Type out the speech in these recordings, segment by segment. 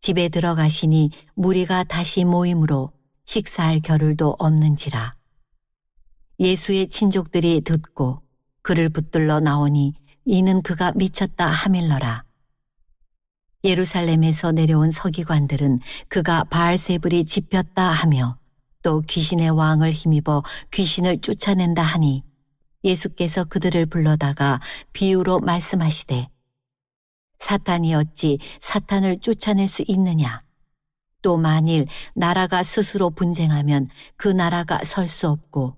집에 들어가시니 무리가 다시 모임으로 식사할 겨를도 없는지라. 예수의 친족들이 듣고 그를 붙들러 나오니 이는 그가 미쳤다 하밀러라. 예루살렘에서 내려온 서기관들은 그가 바알세불이 집혔다 하며 또 귀신의 왕을 힘입어 귀신을 쫓아낸다 하니 예수께서 그들을 불러다가 비유로 말씀하시되 사탄이 어찌 사탄을 쫓아낼 수 있느냐. 또 만일 나라가 스스로 분쟁하면 그 나라가 설 수 없고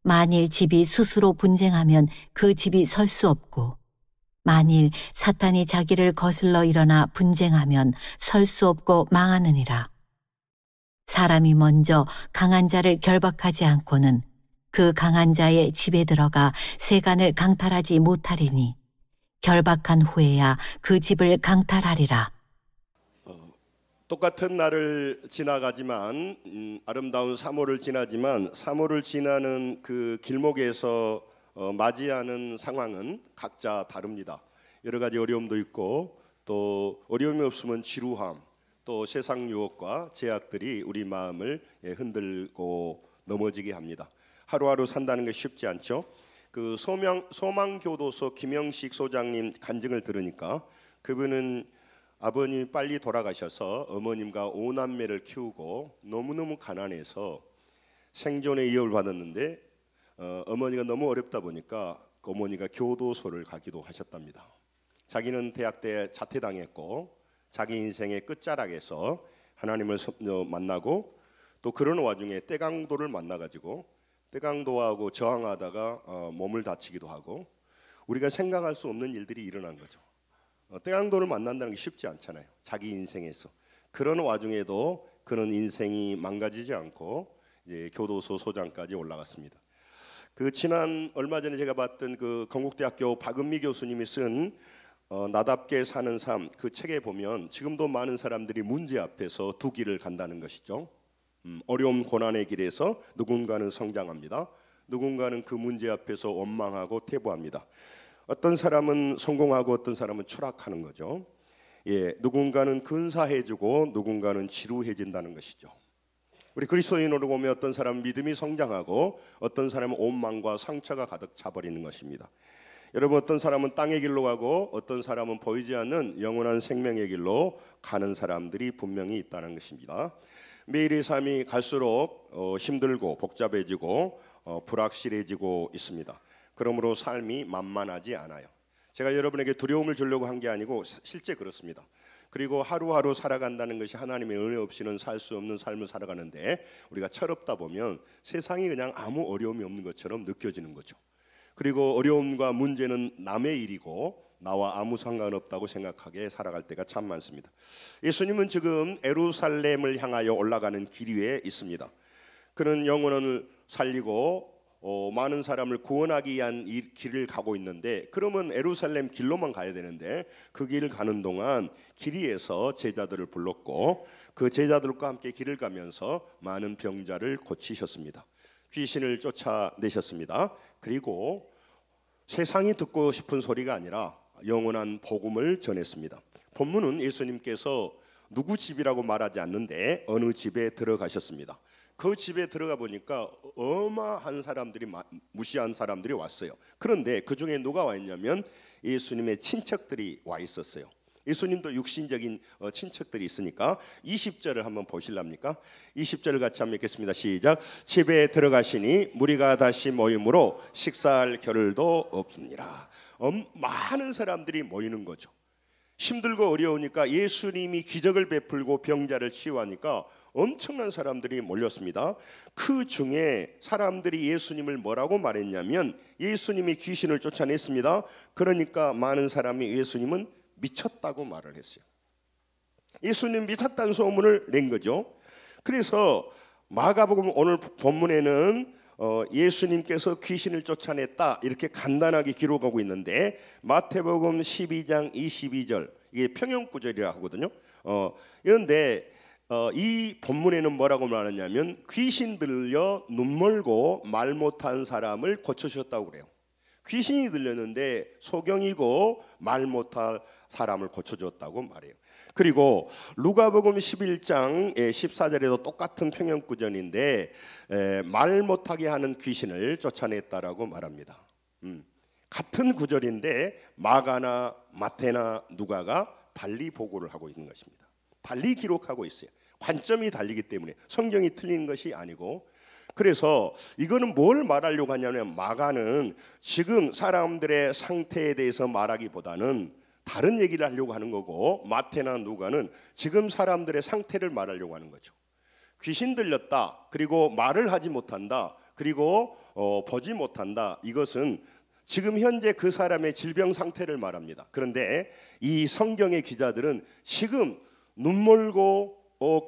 만일 집이 스스로 분쟁하면 그 집이 설 수 없고 만일 사탄이 자기를 거슬러 일어나 분쟁하면 설 수 없고 망하느니라. 사람이 먼저 강한 자를 결박하지 않고는 그 강한 자의 집에 들어가 세간을 강탈하지 못하리니 결박한 후에야 그 집을 강탈하리라. 똑같은 날을 지나가지만 아름다운 3월을 지나지만 3월을 지나는 그 길목에서 맞이하는 상황은 각자 다릅니다. 여러 가지 어려움도 있고 또 어려움이 없으면 지루함, 또 세상 유혹과 제약들이 우리 마음을 흔들고 넘어지게 합니다. 하루하루 산다는 게 쉽지 않죠. 그 소망교도소 김영식 소장님 간증을 들으니까 그분은 아버님이 빨리 돌아가셔서 어머님과 5남매를 키우고 너무너무 가난해서 생존의 위협을 받았는데 어머니가 너무 어렵다 보니까 그 어머니가 교도소를 가기도 하셨답니다. 자기는 대학 때 자퇴당했고 자기 인생의 끝자락에서 하나님을 만나고 또 그런 와중에 떼강도를 만나가지고 떼강도하고 저항하다가 몸을 다치기도 하고 우리가 생각할 수 없는 일들이 일어난 거죠. 떼강도를 만난다는 게 쉽지 않잖아요. 자기 인생에서. 그런 와중에도 그런 인생이 망가지지 않고 이제 교도소 소장까지 올라갔습니다. 그 지난 얼마 전에 제가 봤던 그 건국대학교 박은미 교수님이 쓴 나답게 사는 삶, 그 책에 보면 지금도 많은 사람들이 문제 앞에서 두 길을 간다는 것이죠. 어려움 고난의 길에서 누군가는 성장합니다. 누군가는 그 문제 앞에서 원망하고 퇴보합니다. 어떤 사람은 성공하고 어떤 사람은 추락하는 거죠. 누군가는 근사해지고 누군가는 지루해진다는 것이죠. 우리 그리스도인으로 보면 어떤 사람은 믿음이 성장하고 어떤 사람은 원망과 상처가 가득 차버리는 것입니다. 여러분, 어떤 사람은 땅의 길로 가고 어떤 사람은 보이지 않는 영원한 생명의 길로 가는 사람들이 분명히 있다는 것입니다. 매일의 삶이 갈수록 힘들고 복잡해지고 불확실해지고 있습니다. 그러므로 삶이 만만하지 않아요. 제가 여러분에게 두려움을 주려고 한 게 아니고 실제 그렇습니다. 그리고 하루하루 살아간다는 것이 하나님의 은혜 없이는 살 수 없는 삶을 살아가는데 우리가 철없다 보면 세상이 그냥 아무 어려움이 없는 것처럼 느껴지는 거죠. 그리고 어려움과 문제는 남의 일이고 나와 아무 상관없다고 생각하게 살아갈 때가 참 많습니다. 예수님은 지금 예루살렘을 향하여 올라가는 길 위에 있습니다. 그는 영혼을 살리고 많은 사람을 구원하기 위한 이 길을 가고 있는데 그러면 예루살렘 길로만 가야 되는데 그 길을 가는 동안 길 위에서 제자들을 불렀고 그 제자들과 함께 길을 가면서 많은 병자를 고치셨습니다. 귀신을 쫓아내셨습니다. 그리고 세상이 듣고 싶은 소리가 아니라 영원한 복음을 전했습니다. 본문은 예수님께서 누구 집이라고 말하지 않는데 어느 집에 들어가셨습니다. 그 집에 들어가 보니까 어마한 사람들이 무시한 사람들이 왔어요. 그런데 그 중에 누가 와 있냐면 예수님의 친척들이 와 있었어요. 예수님도 육신적인 친척들이 있으니까 20절을 한번 보실랍니까? 20절을 같이 한번 읽겠습니다. 시작. 집에 들어가시니 무리가 다시 모임으로 식사할 겨를도 없습니다. 많은 사람들이 모이는 거죠. 힘들고 어려우니까 예수님이 기적을 베풀고 병자를 치유하니까 엄청난 사람들이 몰렸습니다. 그 중에 사람들이 예수님을 뭐라고 말했냐면 예수님이 귀신을 쫓아냈습니다. 그러니까 많은 사람이 예수님은 미쳤다고 말을 했어요. 예수님 미쳤다는 소문을 낸 거죠. 그래서 마가복음 오늘 본문에는 예수님께서 귀신을 쫓아냈다 이렇게 간단하게 기록하고 있는데 마태복음 12장 22절 이게 평형구절이라 하거든요. 그런데 이 본문에는 뭐라고 말하냐면 귀신 들려 눈 멀고 말 못한 사람을 고쳐주셨다고 그래요. 귀신이 들렸는데 소경이고 말 못할 사람을 고쳐줬다고 말해요. 그리고 누가복음 11장 14절에도 똑같은 평행구전인데 말 못하게 하는 귀신을 쫓아냈다라고 말합니다. 같은 구절인데 마가나 마태나 누가가 달리 보고를 하고 있는 것입니다. 달리 기록하고 있어요. 관점이 달리기 때문에 성경이 틀린 것이 아니고, 그래서 이거는 뭘 말하려고 하냐면 마가는 지금 사람들의 상태에 대해서 말하기보다는 다른 얘기를 하려고 하는 거고, 마태나 누가는 지금 사람들의 상태를 말하려고 하는 거죠. 귀신 들렸다, 그리고 말을 하지 못한다, 그리고 보지 못한다. 이것은 지금 현재 그 사람의 질병 상태를 말합니다. 그런데 이 성경의 기자들은 지금 눈 멀고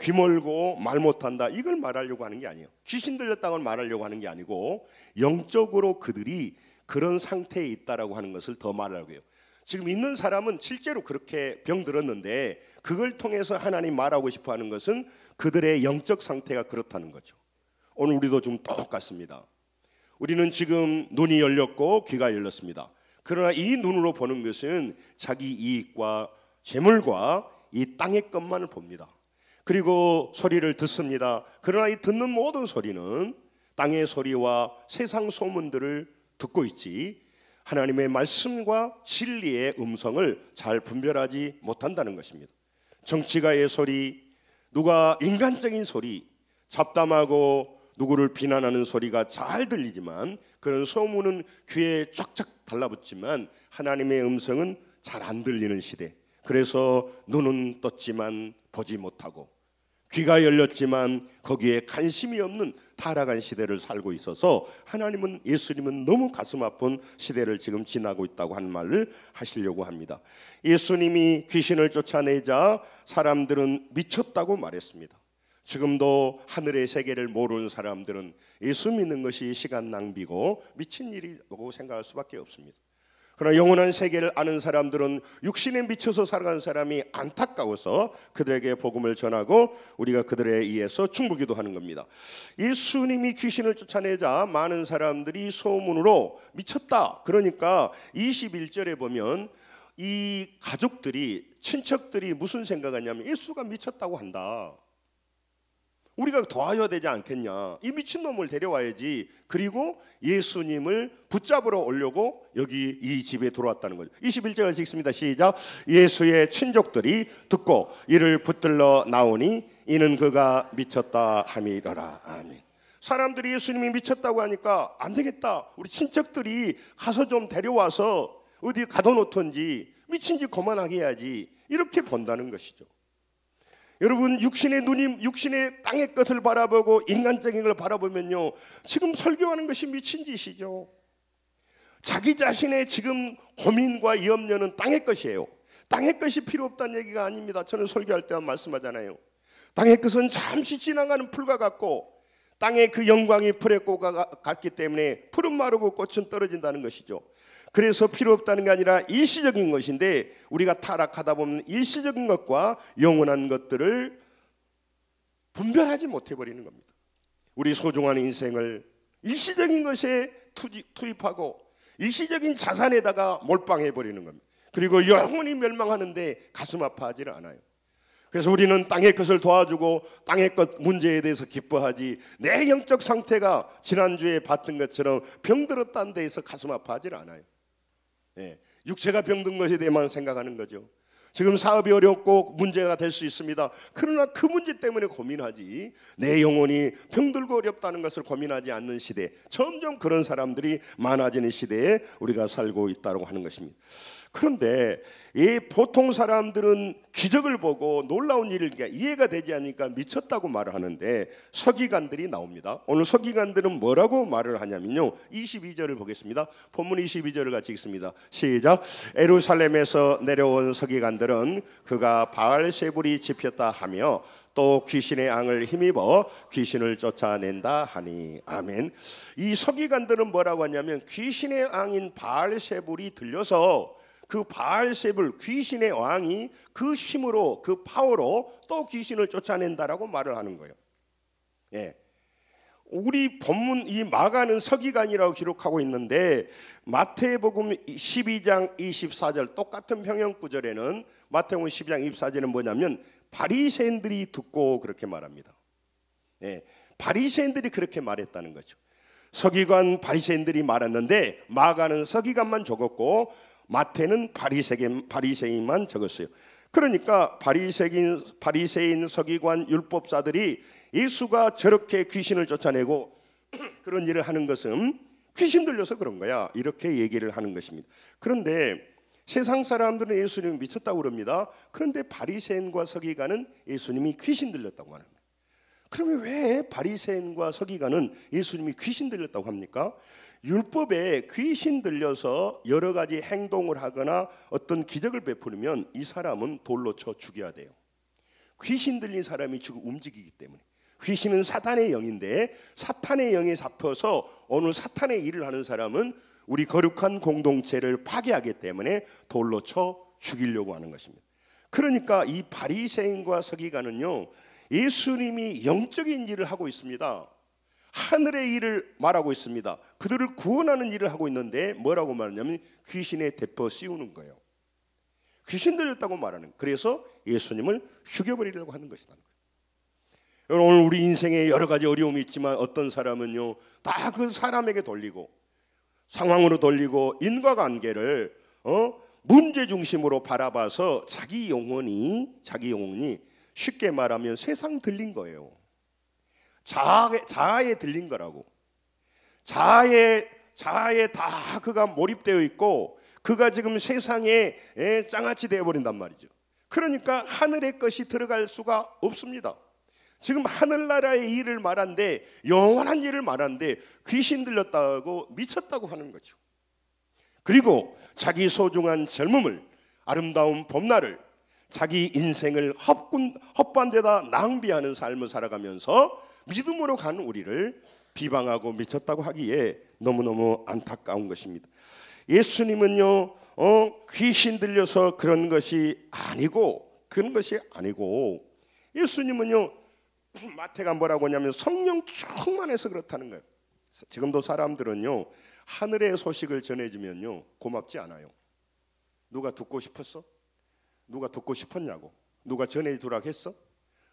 귀 멀고 말 못한다, 이걸 말하려고 하는 게 아니에요. 귀신 들렸다고 말하려고 하는 게 아니고 영적으로 그들이 그런 상태에 있다라고 하는 것을 더 말하려고 해요. 지금 있는 사람은 실제로 그렇게 병들었는데 그걸 통해서 하나님 말하고 싶어 하는 것은 그들의 영적 상태가 그렇다는 거죠. 오늘 우리도 좀 똑같습니다. 우리는 지금 눈이 열렸고 귀가 열렸습니다. 그러나 이 눈으로 보는 것은 자기 이익과 재물과 이 땅의 것만을 봅니다. 그리고 소리를 듣습니다. 그러나 이 듣는 모든 소리는 땅의 소리와 세상 소문들을 듣고 있지 하나님의 말씀과 진리의 음성을 잘 분별하지 못한다는 것입니다. 정치가의 소리, 누가 인간적인 소리, 잡담하고 누구를 비난하는 소리가 잘 들리지만 그런 소문은 귀에 쫙쫙 달라붙지만 하나님의 음성은 잘 안 들리는 시대. 그래서 눈은 떴지만 보지 못하고 귀가 열렸지만 거기에 관심이 없는 타락한 시대를 살고 있어서 하나님은, 예수님은 너무 가슴 아픈 시대를 지금 지나고 있다고 하는 말을 하시려고 합니다. 예수님이 귀신을 쫓아내자 사람들은 미쳤다고 말했습니다. 지금도 하늘의 세계를 모르는 사람들은 예수 믿는 것이 시간 낭비고 미친 일이라고 생각할 수밖에 없습니다. 그러나 영원한 세계를 아는 사람들은 육신에 미쳐서 살아가는 사람이 안타까워서 그들에게 복음을 전하고 우리가 그들에 의해서 충고기도 하는 겁니다. 예수님이 귀신을 쫓아내자 많은 사람들이 소문으로 미쳤다. 그러니까 21절에 보면 이 가족들이, 친척들이 무슨 생각하냐면 예수가 미쳤다고 한다. 우리가 도와줘야 되지 않겠냐. 이 미친놈을 데려와야지. 그리고 예수님을 붙잡으러 오려고 여기 이 집에 들어왔다는 거죠. 21절을 읽습니다. 시작. 예수의 친족들이 듣고 이를 붙들러 나오니 이는 그가 미쳤다 함이러라. 아멘. 사람들이 예수님이 미쳤다고 하니까 안 되겠다. 우리 친척들이 가서 좀 데려와서 어디 가둬놓던지 미친 짓 그만하게 해야지. 이렇게 본다는 것이죠. 여러분, 육신의 눈이 육신의 땅의 것을 바라보고 인간적인 걸 바라보면요, 지금 설교하는 것이 미친 짓이죠. 자기 자신의 지금 고민과 염려는 땅의 것이에요. 땅의 것이 필요 없다는 얘기가 아닙니다. 저는 설교할 때만 말씀하잖아요. 땅의 것은 잠시 지나가는 풀과 같고 땅의 그 영광이 풀의 꽃과 같기 때문에 풀은 마르고 꽃은 떨어진다는 것이죠. 그래서 필요 없다는 게 아니라 일시적인 것인데 우리가 타락하다 보면 일시적인 것과 영원한 것들을 분별하지 못해버리는 겁니다. 우리 소중한 인생을 일시적인 것에 투입하고 일시적인 자산에다가 몰빵해버리는 겁니다. 그리고 영원히 멸망하는데 가슴 아파하지는 않아요. 그래서 우리는 땅의 것을 도와주고 땅의 것 문제에 대해서 기뻐하지, 내 영적 상태가 지난주에 봤던 것처럼 병들었다는 데에서 가슴 아파하지는 않아요. 육체가 병든 것에 대해만 생각하는 거죠. 지금 사업이 어렵고 문제가 될 수 있습니다. 그러나 그 문제 때문에 고민하지, 내 영혼이 병들고 어렵다는 것을 고민하지 않는 시대, 점점 그런 사람들이 많아지는 시대에 우리가 살고 있다고 하는 것입니다. 그런데 이 보통 사람들은 기적을 보고 놀라운 일을 이해가 되지 않으니까 미쳤다고 말을 하는데 서기관들이 나옵니다. 오늘 서기관들은 뭐라고 말을 하냐면요, 22절을 보겠습니다. 본문 22절을 같이 읽습니다. 시작. 예루살렘에서 내려온 서기관들은 그가 바알세불이 집혔다 하며 또 귀신의 앙을 힘입어 귀신을 쫓아낸다 하니. 아멘. 이 서기관들은 뭐라고 하냐면 귀신의 앙인 바알세불이 들려서 그 바알세불, 귀신의 왕이 그 힘으로, 그 파워로 또 귀신을 쫓아낸다라고 말을 하는 거예요. 우리 본문 이 마가는 서기관이라고 기록하고 있는데 마태복음 12장 24절 똑같은 평행 구절에는 마태복음 12장 24절은 뭐냐면 바리새인들이 듣고 그렇게 말합니다. 네, 바리새인들이 그렇게 말했다는 거죠. 서기관 바리새인들이 말했는데 마가는 서기관만 적었고 마태는 바리새인만 적었어요. 그러니까 바리새인 서기관 율법사들이 예수가 저렇게 귀신을 쫓아내고 그런 일을 하는 것은 귀신 들려서 그런 거야, 이렇게 얘기를 하는 것입니다. 그런데 세상 사람들은 예수님이 미쳤다고 그럽니다. 그런데 바리새인과 서기관은 예수님이 귀신 들렸다고 합니다. 그러면 왜 바리새인과 서기관은 예수님이 귀신 들렸다고 합니까? 율법에 귀신 들려서 여러 가지 행동을 하거나 어떤 기적을 베푸면 이 사람은 돌로 쳐 죽여야 돼요. 귀신 들린 사람이 지금 움직이기 때문에. 귀신은 사탄의 영인데 사탄의 영에 잡혀서 오늘 사탄의 일을 하는 사람은 우리 거룩한 공동체를 파괴하기 때문에 돌로 쳐 죽이려고 하는 것입니다. 그러니까 이 바리새인과 서기관은요, 예수님이 영적인 일을 하고 있습니다. 하늘의 일을 말하고 있습니다. 그들을 구원하는 일을 하고 있는데 뭐라고 말하냐면 귀신에 대포 씌우는 거예요. 귀신 들렸다고 말하는 거예요. 그래서 예수님을 죽여버리려고 하는 것이다. 여러분, 오늘 우리 인생에 여러 가지 어려움이 있지만 어떤 사람은요 다 그 사람에게 돌리고 상황으로 돌리고 인과관계를 문제 중심으로 바라봐서 자기 영혼이 쉽게 말하면 세상 들린 거예요. 자아에 들린 거라고. 자아에 다 그가 몰입되어 있고 그가 지금 세상에 장아찌 되어버린단 말이죠. 그러니까 하늘의 것이 들어갈 수가 없습니다. 지금 하늘나라의 일을 말한데 영원한 일을 말하는데 귀신 들렸다고 미쳤다고 하는 거죠. 그리고 자기 소중한 젊음을, 아름다운 봄날을, 자기 인생을 헛반데다 낭비하는 삶을 살아가면서 믿음으로 가는 우리를 비방하고 미쳤다고 하기에 너무너무 안타까운 것입니다. 예수님은요 귀신 들려서 그런 것이 아니고 예수님은요 마태가 뭐라고 하냐면 성령 충만해서 그렇다는 거예요. 지금도 사람들은요 하늘의 소식을 전해주면요 고맙지 않아요. 누가 듣고 싶었어? 누가 듣고 싶었냐고? 누가 전해주라고 했어?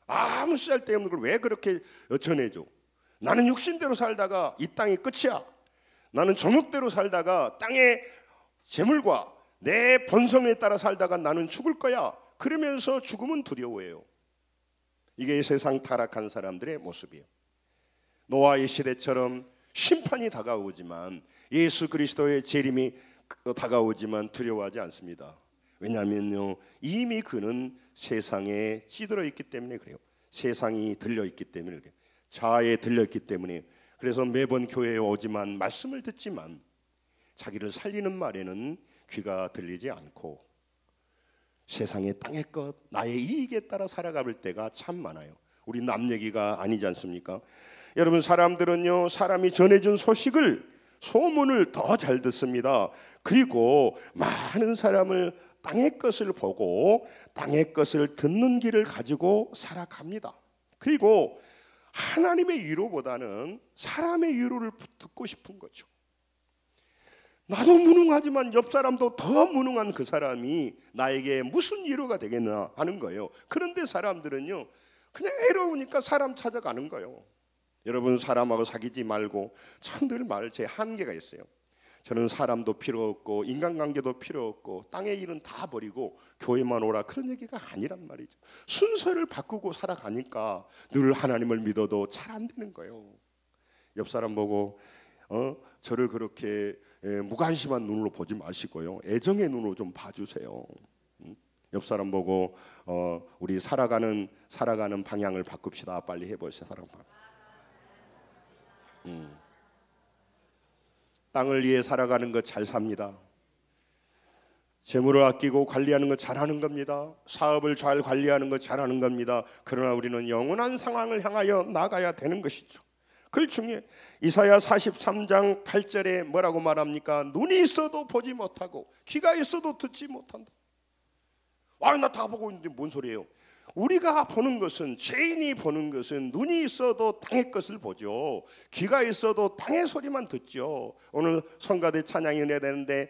아무 쓸데없는 걸 왜 그렇게 전해줘? 나는 육신대로 살다가 이 땅이 끝이야. 나는 정욕대로 살다가 땅의 재물과 내 본성에 따라 살다가 나는 죽을 거야. 그러면서 죽음은 두려워해요. 이게 세상 타락한 사람들의 모습이에요. 노아의 시대처럼 심판이 다가오지만 예수 그리스도의 재림이 다가오지만 두려워하지 않습니다. 왜냐하면요 이미 그는 세상에 찌들어 있기 때문에 그래요. 세상이 들려 있기 때문에 그래요. 자아에 들려 있기 때문에. 그래서 매번 교회에 오지만 말씀을 듣지만 자기를 살리는 말에는 귀가 들리지 않고 세상의 땅의 것, 나의 이익에 따라 살아갈 때가 참 많아요. 우리 남 얘기가 아니지 않습니까? 여러분, 사람들은요 사람이 전해준 소문을 더 잘 듣습니다. 그리고 많은 사람을 땅의 것을 보고 땅의 것을 듣는 길을 가지고 살아갑니다. 그리고 하나님의 위로보다는 사람의 위로를 듣고 싶은 거죠. 나도 무능하지만 옆 사람도 더 무능한 그 사람이 나에게 무슨 위로가 되겠나 하는 거예요. 그런데 사람들은요 그냥 외로우니까 사람 찾아가는 거예요. 여러분, 사람하고 사귀지 말고 참 늘 말 제 한계가 있어요. 저는 사람도 필요 없고 인간관계도 필요 없고 땅의 일은 다 버리고 교회만 오라, 그런 얘기가 아니란 말이죠. 순서를 바꾸고 살아가니까 늘 하나님을 믿어도 잘 안 되는 거예요. 옆 사람 보고 저를 그렇게 무관심한 눈으로 보지 마시고요, 애정의 눈으로 좀 봐주세요. 옆 사람 보고 우리 살아가는 방향을 바꿉시다. 빨리 해보세요. 땅을 위해 살아가는 것 잘 삽니다. 재물을 아끼고 관리하는 것 잘하는 겁니다. 사업을 잘 관리하는 것 잘하는 겁니다. 그러나 우리는 영원한 상황을 향하여 나가야 되는 것이죠. 그 중에 이사야 43장 8절에 뭐라고 말합니까? 눈이 있어도 보지 못하고 귀가 있어도 듣지 못한다. 나 다 보고 있는데 뭔 소리예요? 우리가 보는 것은, 죄인이 보는 것은 눈이 있어도 땅의 것을 보죠. 귀가 있어도 땅의 소리만 듣죠. 오늘 성가대 찬양이 은혜되는데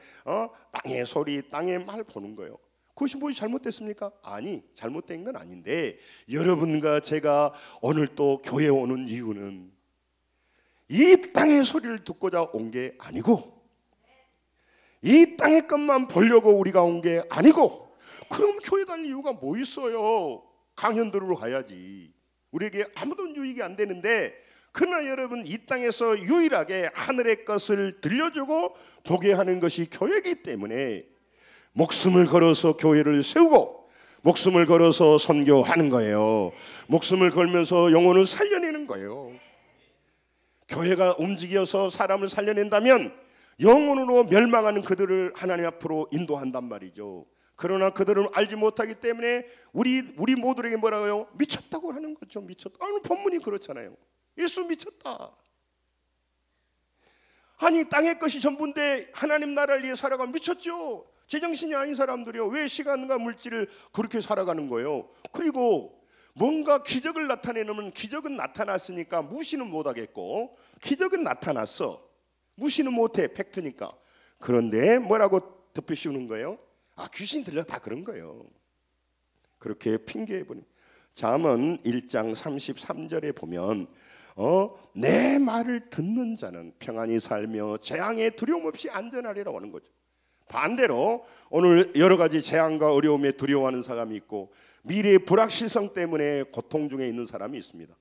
땅의 소리, 땅의 말 보는 거예요. 그것이 무엇이 잘못됐습니까? 아니, 잘못된 건 아닌데, 여러분과 제가 오늘 또 교회에 오는 이유는 이 땅의 소리를 듣고자 온 게 아니고, 이 땅의 것만 보려고 우리가 온 게 아니고, 그럼 교회 다닐 이유가 뭐 있어요? 강연 들으러 가야지. 우리에게 아무도 유익이 안 되는데, 그러나 여러분, 이 땅에서 유일하게 하늘의 것을 들려주고 보게 하는 것이 교회이기 때문에 목숨을 걸어서 교회를 세우고 목숨을 걸어서 선교하는 거예요. 목숨을 걸면서 영혼을 살려내는 거예요. 교회가 움직여서 사람을 살려낸다면 영혼으로 멸망하는 그들을 하나님 앞으로 인도한단 말이죠. 그러나 그들은 알지 못하기 때문에 우리 모두에게 뭐라고요? 미쳤다고 하는 거죠. 미쳤다. 오늘 본문이 그렇잖아요. 예수 미쳤다. 아니, 땅의 것이 전부인데 하나님 나라를 위해 살아가 미쳤죠. 제정신이 아닌 사람들이요, 왜 시간과 물질을 그렇게 살아가는 거예요? 그리고 뭔가 기적을 나타내면, 기적은 나타났으니까 무시는 못하겠고, 기적은 나타났어, 무시는 못해, 팩트니까. 그런데 뭐라고 덮여 씌우는 거예요? 아, 귀신 들려, 다 그런 거예요. 그렇게 핑계해버린. 잠언 1장 33절에 보면 내 말을 듣는 자는 평안히 살며 재앙에 두려움 없이 안전하리라고 하는 거죠. 반대로 오늘 여러 가지 재앙과 어려움에 두려워하는 사람이 있고, 미래의 불확실성 때문에 고통 중에 있는 사람이 있습니다.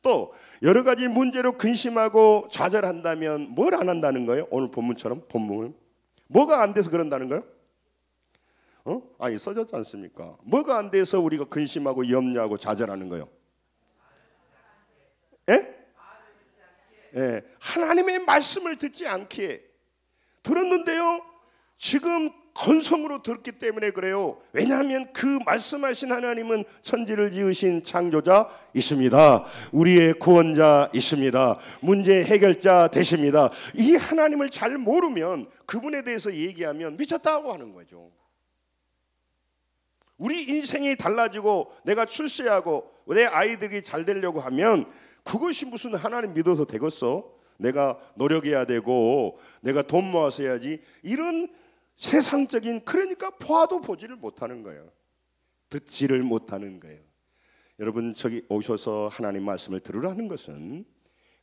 또 여러 가지 문제로 근심하고 좌절한다면 뭘 안 한다는 거예요? 오늘 본문처럼, 본문은 뭐가 안 돼서 그런다는 거예요? 아니, 써졌지 않습니까? 뭐가 안 돼서 우리가 근심하고 염려하고 좌절하는 거예요? 예? 예, 하나님의 말씀을 듣지 않기에. 들었는데요, 지금 건성으로 들었기 때문에 그래요. 왜냐하면 그 말씀하신 하나님은 천지를 지으신 창조자 있습니다. 우리의 구원자 있습니다. 문제 해결자 되십니다. 이 하나님을 잘 모르면, 그분에 대해서 얘기하면 미쳤다고 하는 거죠. 우리 인생이 달라지고 내가 출세하고 내 아이들이 잘 되려고 하면 그것이 무슨 하나님 믿어서 되겠어? 내가 노력해야 되고 내가 돈 모아서 해야지. 이런 세상적인, 그러니까 봐도 보지를 못하는 거예요. 듣지를 못하는 거예요. 여러분, 저기 오셔서 하나님 말씀을 들으라는 것은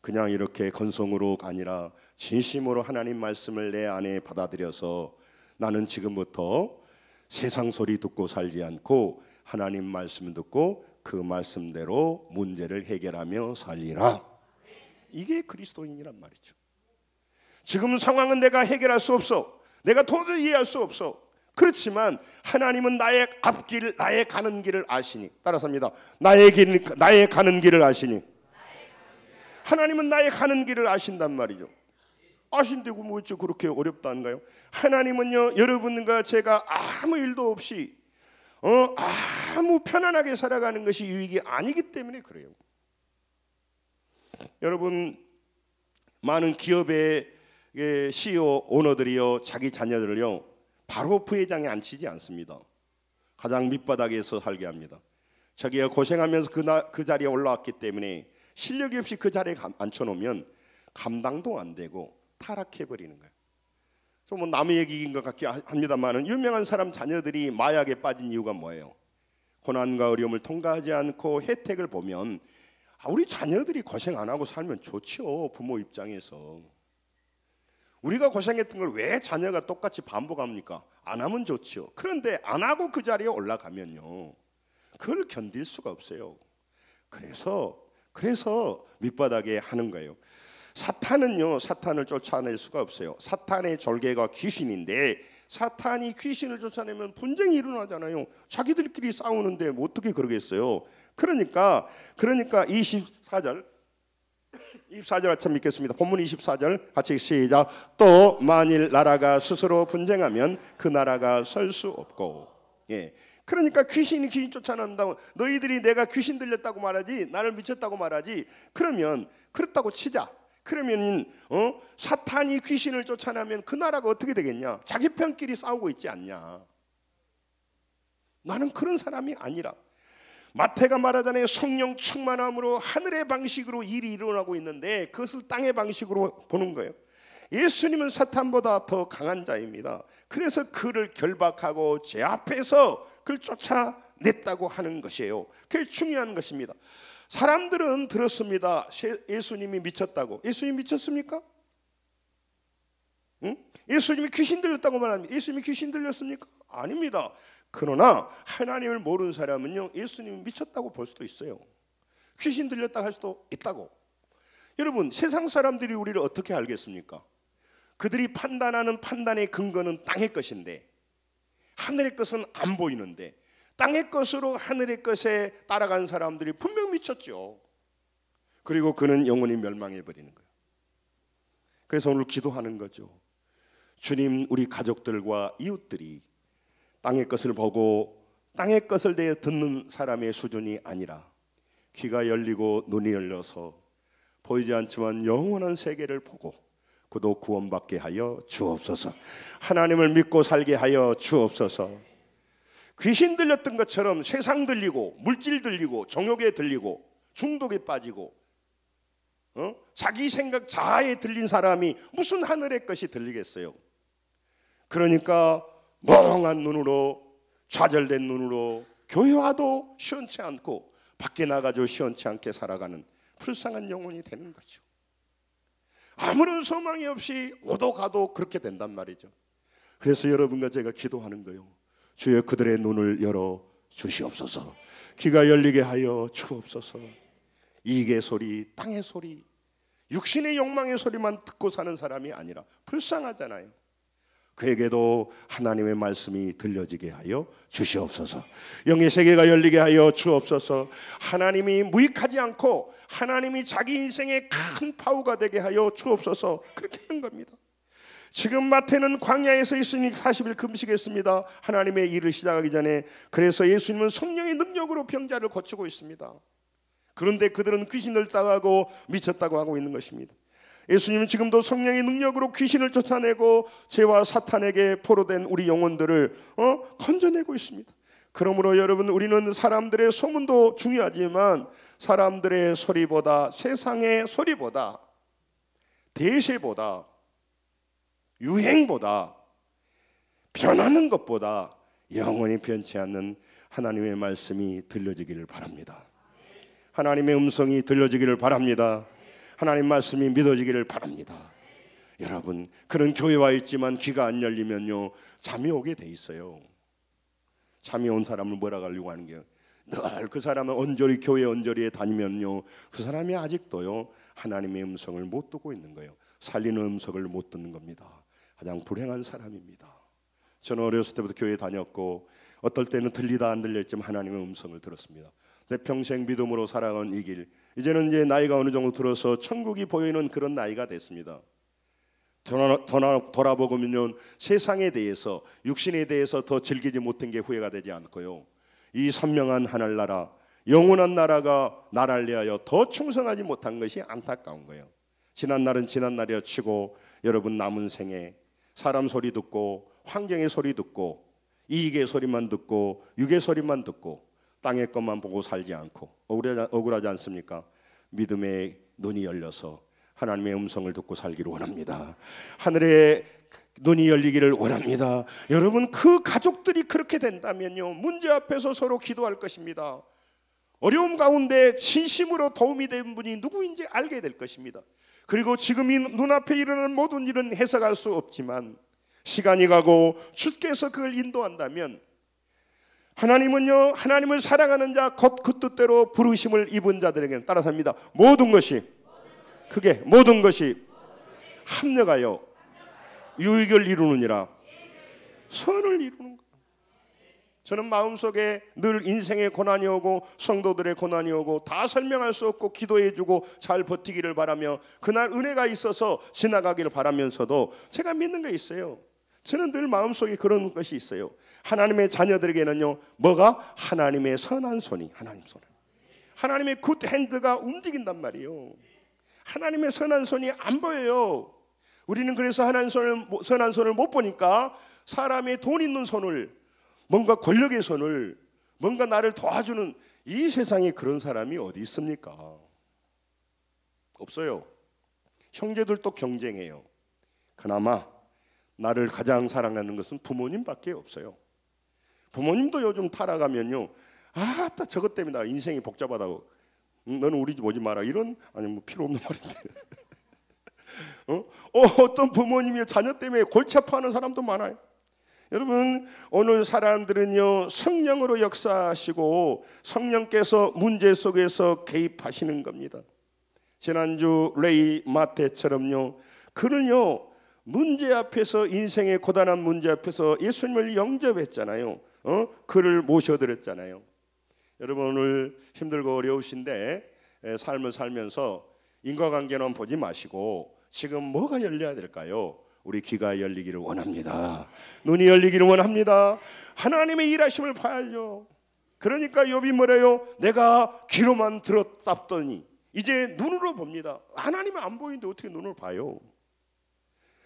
그냥 이렇게 건성으로가 아니라 진심으로 하나님 말씀을 내 안에 받아들여서 나는 지금부터 세상 소리 듣고 살지 않고 하나님 말씀 듣고 그 말씀대로 문제를 해결하며 살리라. 이게 그리스도인이란 말이죠. 지금 상황은 내가 해결할 수 없어. 내가 도저히 이해할 수 없어. 그렇지만 하나님은 나의 앞길, 나의 가는 길을 아시니. 따라서 합니다. 나의 가는 길을 아시니. 하나님은 나의 가는 길을 아신단 말이죠. 아신다고 뭐 어째 그렇게 어렵다는가요? 하나님은요, 여러분과 제가 아무 일도 없이 아무 편안하게 살아가는 것이 유익이 아니기 때문에 그래요. 여러분, 많은 기업의 CEO 오너들이요, 자기 자녀들을요 바로 부회장에 앉히지 않습니다. 가장 밑바닥에서 살게 합니다. 자기가 고생하면서 그 자리에 올라왔기 때문에 실력이 없이 그 자리에 앉혀놓으면 감당도 안 되고 타락해버리는 거예요. 좀 뭐 남의 얘기인 것 같긴 합니다만은, 유명한 사람 자녀들이 마약에 빠진 이유가 뭐예요? 고난과 어려움을 통과하지 않고 혜택을 보면 우리 자녀들이 고생 안 하고 살면 좋죠. 부모 입장에서. 우리가 고생했던 걸 왜 자녀가 똑같이 반복합니까? 안 하면 좋죠. 그런데 안 하고 그 자리에 올라가면요, 그걸 견딜 수가 없어요. 그래서 밑바닥에 하는 거예요. 사탄은요, 사탄을 쫓아낼 수가 없어요. 사탄의 졸개가 귀신인데, 사탄이 귀신을 쫓아내면 분쟁이 일어나잖아요. 자기들끼리 싸우는데 뭐 어떻게 그러겠어요? 그러니까 24절 같이 믿겠습니다. 본문 24절 같이 시작. 또 만일 나라가 스스로 분쟁하면 그 나라가 설 수 없고. 예. 그러니까 귀신 쫓아낸다고, 너희들이 내가 귀신 들렸다고 말하지, 나를 미쳤다고 말하지. 그러면 그렇다고 치자. 그러면 사탄이 귀신을 쫓아내면 그 나라가 어떻게 되겠냐? 자기 편끼리 싸우고 있지 않냐? 나는 그런 사람이 아니라, 마태가 말하잖아요. 성령 충만함으로 하늘의 방식으로 일이 일어나고 있는데 그것을 땅의 방식으로 보는 거예요. 예수님은 사탄보다 더 강한 자입니다. 그래서 그를 결박하고 제압해서 그를 쫓아냈다고 하는 것이에요. 그게 중요한 것입니다. 사람들은 들었습니다. 예수님이 미쳤다고. 예수님 미쳤습니까? 응? 예수님이 귀신 들렸다고 말합니다. 예수님이 귀신 들렸습니까? 아닙니다. 그러나 하나님을 모르는 사람은요, 예수님이 미쳤다고 볼 수도 있어요. 귀신 들렸다고 할 수도 있다고. 여러분, 세상 사람들이 우리를 어떻게 알겠습니까? 그들이 판단하는 판단의 근거는 땅의 것인데 하늘의 것은 안 보이는데 땅의 것으로 하늘의 것에 따라간 사람들이 분명 미쳤죠. 그리고 그는 영원히 멸망해버리는 거예요. 그래서 오늘 기도하는 거죠. 주님, 우리 가족들과 이웃들이 땅의 것을 보고 땅의 것을 대해 듣는 사람의 수준이 아니라 귀가 열리고 눈이 열려서 보이지 않지만 영원한 세계를 보고 그도 구원받게 하여 주옵소서. 하나님을 믿고 살게 하여 주옵소서. 귀신 들렸던 것처럼 세상 들리고 물질 들리고 정욕에 들리고 중독에 빠지고 자기 생각 자아에 들린 사람이 무슨 하늘의 것이 들리겠어요. 그러니까 멍한 눈으로 좌절된 눈으로 교회 와도 시원치 않고 밖에 나가도 시원치 않게 살아가는 불쌍한 영혼이 되는 거죠. 아무런 소망이 없이 오도 가도 그렇게 된단 말이죠. 그래서 여러분과 제가 기도하는 거예요. 주여, 그들의 눈을 열어 주시옵소서. 귀가 열리게 하여 주옵소서. 이익의 소리, 땅의 소리, 육신의 욕망의 소리만 듣고 사는 사람이 아니라 불쌍하잖아요. 그에게도 하나님의 말씀이 들려지게 하여 주시옵소서. 영의 세계가 열리게 하여 주옵소서. 하나님이 무익하지 않고 하나님이 자기 인생의 큰 파워가 되게 하여 주옵소서. 그렇게 하는 겁니다. 지금 마태는 광야에서 있으니 40일 금식했습니다. 하나님의 일을 시작하기 전에. 그래서 예수님은 성령의 능력으로 병자를 고치고 있습니다. 그런데 그들은 귀신을 따가고 미쳤다고 하고 있는 것입니다. 예수님은 지금도 성령의 능력으로 귀신을 쫓아내고 죄와 사탄에게 포로된 우리 영혼들을 건져내고 있습니다. 그러므로 여러분, 우리는 사람들의 소문도 중요하지만 사람들의 소리보다, 세상의 소리보다, 대세보다, 유행보다, 변하는 것보다 영원히 변치 않는 하나님의 말씀이 들려지기를 바랍니다. 하나님의 음성이 들려지기를 바랍니다. 하나님 말씀이 믿어지기를 바랍니다. 여러분, 그런 교회 와 있지만 귀가 안 열리면요, 잠이 오게 돼 있어요. 잠이 온 사람을 뭐라고 하려고 하는 게요, 늘 그 사람은 언저리, 교회 언저리에 다니면요, 그 사람이 아직도요 하나님의 음성을 못 듣고 있는 거예요. 살리는 음성을 못 듣는 겁니다. 가장 불행한 사람입니다. 저는 어렸을 때부터 교회 다녔고 어떨 때는 들리다 안 들렸지만 하나님의 음성을 들었습니다. 내 평생 믿음으로 살아온 이 길, 이제는 이제 나이가 어느 정도 들어서 천국이 보이는 그런 나이가 됐습니다. 돌아보면요, 세상에 대해서, 육신에 대해서 더 즐기지 못한 게 후회가 되지 않고요, 이 선명한 하늘나라, 영원한 나라가 나라를 위하여 더 충성하지 못한 것이 안타까운 거예요. 지난 날은 지난 날이야 치고 여러분, 남은 생에 사람 소리 듣고 환경의 소리 듣고 이익의 소리만 듣고 육의 소리만 듣고 땅의 것만 보고 살지 않고 억울하지 않습니까? 믿음의 눈이 열려서 하나님의 음성을 듣고 살기를 원합니다. 하늘의 눈이 열리기를 원합니다. 여러분, 그 가족들이 그렇게 된다면요, 문제 앞에서 서로 기도할 것입니다. 어려움 가운데 진심으로 도움이 된 분이 누구인지 알게 될 것입니다. 그리고 지금 이 눈앞에 일어나는 모든 일은 해석할 수 없지만 시간이 가고 주께서 그걸 인도한다면 하나님은요, 하나님을 사랑하는 자 곧 그 뜻대로 부르심을 입은 자들에게는 따라서 합니다. 모든 것이, 그게 모든 것이 합력하여 유익을 이루느니라. 선을 이루는 거예요. 저는 마음속에 늘 인생의 고난이 오고 성도들의 고난이 오고 다 설명할 수 없고 기도해주고 잘 버티기를 바라며 그날 은혜가 있어서 지나가기를 바라면서도 제가 믿는 게 있어요. 저는 늘 마음속에 그런 것이 있어요. 하나님의 자녀들에게는요, 뭐가? 하나님의 선한 손이, 하나님 손, 하나님의 굿 핸드가 움직인단 말이에요. 하나님의 선한 손이 안 보여요. 우리는 그래서 선한 손을 못 보니까 사람의 돈 있는 손을, 뭔가 권력의 손을, 뭔가 나를 도와주는 이 세상에 그런 사람이 어디 있습니까? 없어요. 형제들도 경쟁해요. 그나마 나를 가장 사랑하는 것은 부모님밖에 없어요. 부모님도 요즘 타락하면요, 아따 저것 때문에 나 인생이 복잡하다고, 너는 우리 집 오지 마라, 이런, 아니 뭐 필요 없는 말인데 어떤 부모님이 자녀 때문에 골치 아파하는 사람도 많아요. 여러분, 오늘 사람들은요 성령으로 역사하시고 성령께서 문제 속에서 개입하시는 겁니다. 지난주 레이 마테처럼요, 그는요 문제 앞에서, 인생의 고단한 문제 앞에서 예수님을 영접했잖아요. 그를 모셔드렸잖아요. 여러분, 오늘 힘들고 어려우신데 삶을 살면서 인과관계는 보지 마시고 지금 뭐가 열려야 될까요? 우리 귀가 열리기를 원합니다. 눈이 열리기를 원합니다. 하나님의 일하심을 봐야죠. 그러니까 욥이 뭐래요? 내가 귀로만 들었답더니 이제 눈으로 봅니다. 하나님은 안 보이는데 어떻게 눈을 봐요?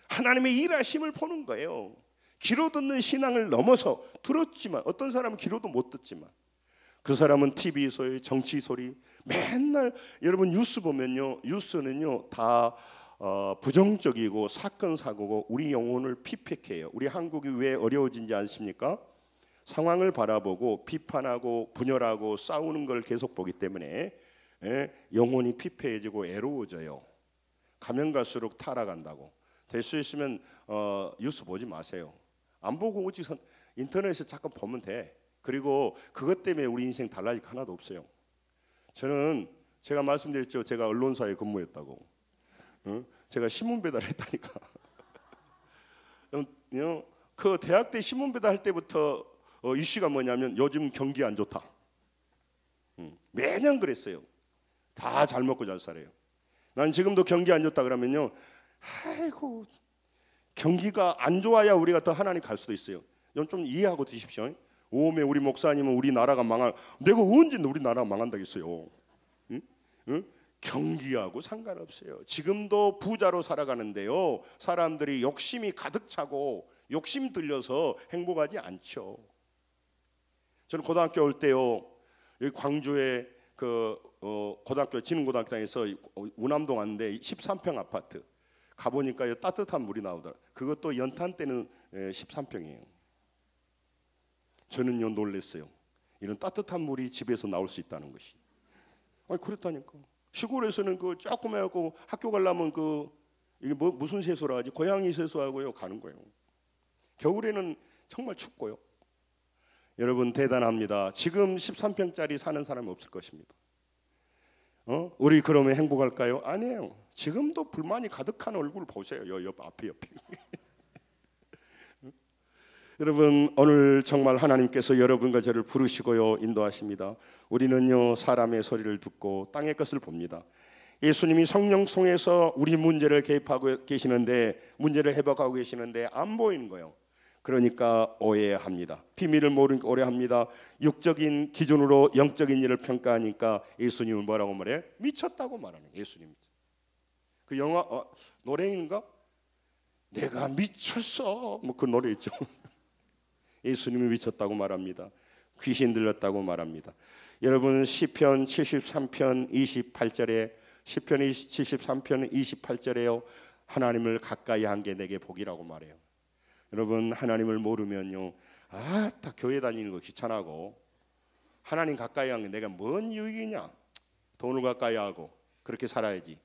하나님의 일하심을 보는 거예요. 귀로 듣는 신앙을 넘어서, 들었지만 어떤 사람은 귀로도 못 듣지만 그 사람은 TV 소리, 정치 소리, 맨날 여러분 뉴스 보면요, 뉴스는요 다 부정적이고 사건 사고고 우리 영혼을 피폐해요. 우리 한국이 왜 어려워진지 아십니까? 상황을 바라보고 비판하고 분열하고 싸우는 걸 계속 보기 때문에 영혼이 피폐해지고 애로워져요. 가면 갈수록 타락한다고. 될 수 있으면 뉴스 보지 마세요. 안 보고 오직 인터넷에 잠깐 보면 돼. 그리고 그것 때문에 우리 인생 달라질 거 하나도 없어요. 저는 제가 말씀드렸죠. 제가 언론사에 근무했다고. 제가 신문 배달했다니까. 그 대학 때 신문 배달할 때부터 이슈가 뭐냐면 요즘 경기 안 좋다. 매년 그랬어요. 다 잘 먹고 잘 살아요. 난 지금도 경기 안 좋다 그러면요, 아이고 경기가 안 좋아야 우리가 더 하나님 갈 수도 있어요. 좀 이해하고 드십시오. 오메 우리 목사님은 우리나라가 망할, 내가 언제 우리나라가 망한다겠어요? 응? 경기하고 상관없어요. 지금도 부자로 살아가는데요, 사람들이 욕심이 가득 차고 욕심 들려서 행복하지 않죠. 저는 고등학교 올 때요, 여기 광주에 그 고등학교 진흥고등학교에서 우남동 왔는데 13평 아파트 가보니까 따뜻한 물이 나오더라. 그것도 연탄 때는 13평이에요. 저는요 놀랐어요. 이런 따뜻한 물이 집에서 나올 수 있다는 것이. 아니 그렇다니까. 시골에서는 그 조금 해갖고 학교 가려면 이게 뭐 무슨 세수라 하지? 고양이 세수하고요 가는 거예요. 겨울에는 정말 춥고요. 여러분 대단합니다. 지금 13평짜리 사는 사람이 없을 것입니다. 우리 그러면 행복할까요? 아니에요. 지금도 불만이 가득한 얼굴 보세요. 옆 앞에. 여러분, 오늘 정말 하나님께서 여러분과 저를 부르시고요 인도하십니다. 우리는요 사람의 소리를 듣고 땅의 것을 봅니다. 예수님이 성령 통해서 우리 문제를 개입하고 계시는데, 문제를 해박하고 계시는데 안 보이는 거예요. 그러니까 오해합니다. 비밀을 모르니까 오해합니다. 육적인 기준으로 영적인 일을 평가하니까 예수님은 뭐라고 말해요? 미쳤다고 말하는 거예요. 예수님. 그 영화 노래인가? 내가 미쳤어. 뭐 그 노래 있죠. 예수님이 미쳤다고 말합니다. 귀신 들렸다고 말합니다. 여러분 시편 73편 28절에 시편 73편 28절에요. 하나님을 가까이 한 게 내게 복이라고 말해요. 여러분 하나님을 모르면요, 다 교회 다니는 거 귀찮아하고, 하나님 가까이 한 게 내가 뭔 유익이냐? 돈을 가까이 하고 그렇게 살아야지.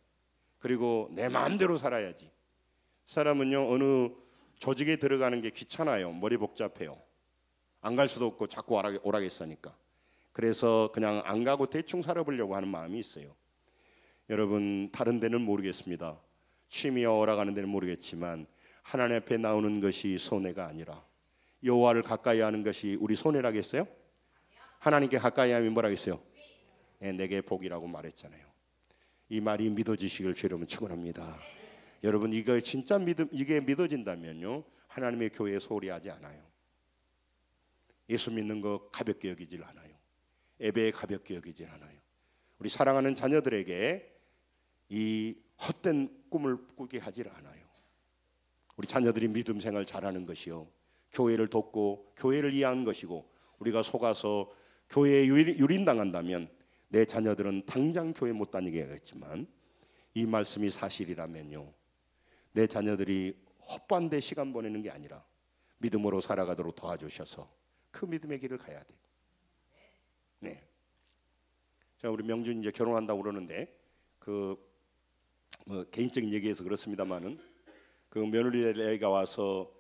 그리고 내 마음대로 살아야지. 사람은요 어느 조직에 들어가는 게 귀찮아요. 머리 복잡해요. 안 갈 수도 없고 자꾸 오라겠으니까. 그래서 그냥 안 가고 대충 살아보려고 하는 마음이 있어요. 여러분 다른 데는 모르겠습니다. 취미와 오라가는 데는 모르겠지만 하나님 앞에 나오는 것이 손해가 아니라 여호와를 가까이 하는 것이 우리 손해라겠어요? 하나님께 가까이 하면 뭐라겠어요? 내게 복이라고 말했잖아요. 이 말이 믿어지시길 여러분 축원합니다. 여러분 이거 진짜 이게 믿어진다면요 하나님의 교회에 소홀히 하지 않아요. 예수 믿는 거 가볍게 여기질 않아요. 예배에 가볍게 여기질 않아요. 우리 사랑하는 자녀들에게 이 헛된 꿈을 꾸게 하질 않아요. 우리 자녀들이 믿음 생활 잘하는 것이요, 교회를 돕고 교회를 이해하는 것이고, 우리가 속아서 교회에 유린당한다면 내 자녀들은 당장 교회 못 다니게 하겠지만, 이 말씀이 사실이라면요, 내 자녀들이 헛반대 시간 보내는 게 아니라 믿음으로 살아가도록 도와주셔서 그 믿음의 길을 가야 돼요. 네. 자, 우리 명준 이제 결혼한다고 그러는데 뭐 개인적인 얘기해서 그렇습니다만은 그 며느리가 와서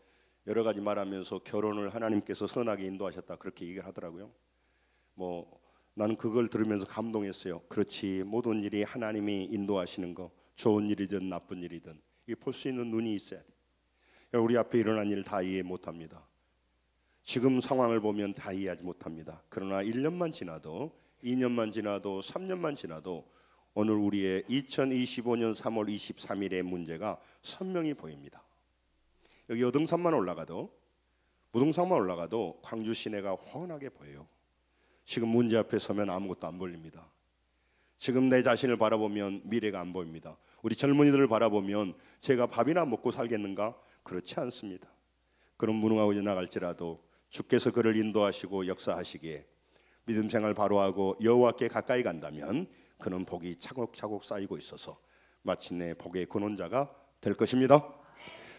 여러 가지 말하면서 결혼을 하나님께서 선하게 인도하셨다 그렇게 얘기를 하더라고요. 뭐 나는 그걸 들으면서 감동했어요. 그렇지, 모든 일이 하나님이 인도하시는 거, 좋은 일이든 나쁜 일이든 이게 볼 수 있는 눈이 있어야 돼. 우리 앞에 일어난 일 다 이해 못합니다. 지금 상황을 보면 다 이해하지 못합니다. 그러나 1년만 지나도, 2년만 지나도, 3년만 지나도 오늘 우리의 2025년 3월 23일의 문제가 선명히 보입니다. 여기 여등산만 올라가도, 무등산만 올라가도 광주 시내가 훤하게 보여요. 지금 문제 앞에 서면 아무것도 안 보입니다. 지금 내 자신을 바라보면 미래가 안 보입니다. 우리 젊은이들을 바라보면 제가 밥이나 먹고 살겠는가? 그렇지 않습니다. 그런 무능하고 지나갈지라도 주께서 그를 인도하시고 역사하시기에 믿음 생활 바로 하고 여호와께 가까이 간다면 그는 복이 차곡차곡 쌓이고 있어서 마침내 복의 근원자가 될 것입니다.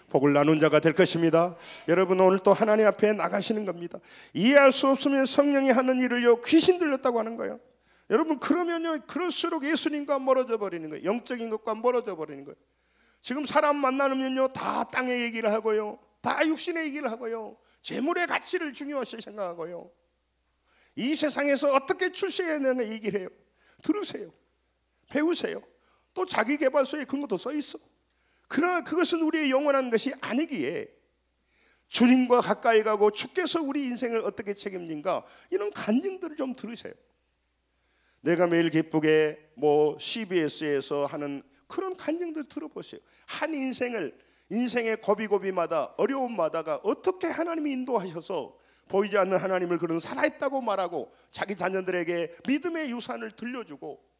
복을 나눈 자가 될 것입니다. 여러분, 오늘 또 하나님 앞에 나가시는 겁니다. 이해할 수 없으면 성령이 하는 일을요 귀신 들렸다고 하는 거예요. 여러분, 그러면요 그럴수록 예수님과 멀어져 버리는 거예요. 영적인 것과 멀어져 버리는 거예요. 지금 사람 만나면요 다 땅의 얘기를 하고요, 다 육신의 얘기를 하고요, 재물의 가치를 중요시 생각하고요, 이 세상에서 어떻게 출세해야 되는 얘기를 해요. 들으세요, 배우세요. 또 자기 개발서에 그런 것도 써 있어. 그러나 그것은 우리의 영원한 것이 아니기에 주님과 가까이 가고 주께서 우리 인생을 어떻게 책임진가, 이런 간증들을 좀 들으세요. 내가 매일 기쁘게 뭐 CBS에서 하는 그런 간증들 들어보세요. 한 인생의 고비고비마다, 어려움마다가 어떻게 하나님이 인도하셔서 보이지 않는 하나님을 그런 살아있다고 말하고 자기 자녀들에게 믿음의 유산을 들려주고